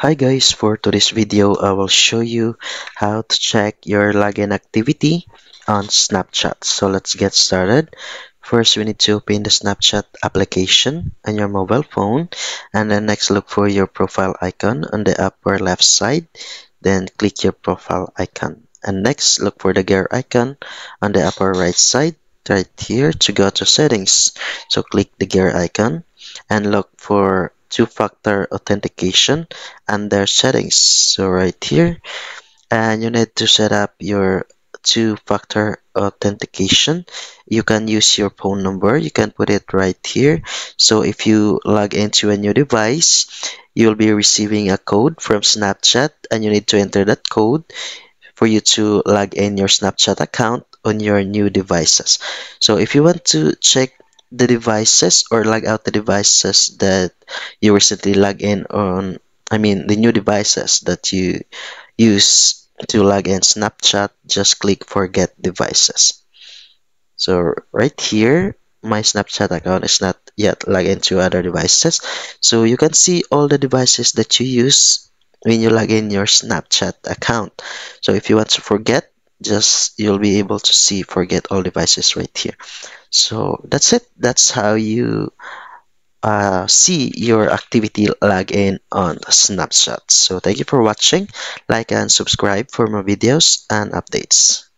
Hi guys, for today's video, I will show you how to check your login activity on Snapchat. So let's get started. First, we need to open the Snapchat application on your mobile phone, and then next look for your profile icon on the upper left side. Then click your profile icon. And next, look for the gear icon on the upper right side, right here to go to settings. So click the gear icon and look for two-factor authentication under settings. So right here, and you need to set up your two-factor authentication. You can use your phone number. You can put it right here. So if you log into a new device, you'll be receiving a code from Snapchat, and you need to enter that code for you to log in your Snapchat account on your new devices. So if you want to check the devices or log out the devices that you recently log in on, the new devices that you use to log in Snapchat, just click forget devices. So right here, my Snapchat account is not yet logged into other devices. So you can see all the devices that you use when you log in your Snapchat account. So if you want to forget, just you'll be able to see forget all devices right here. So that's it. That's how you see your activity login on Snapchat. So thank you for watching. Like and subscribe for more videos and updates.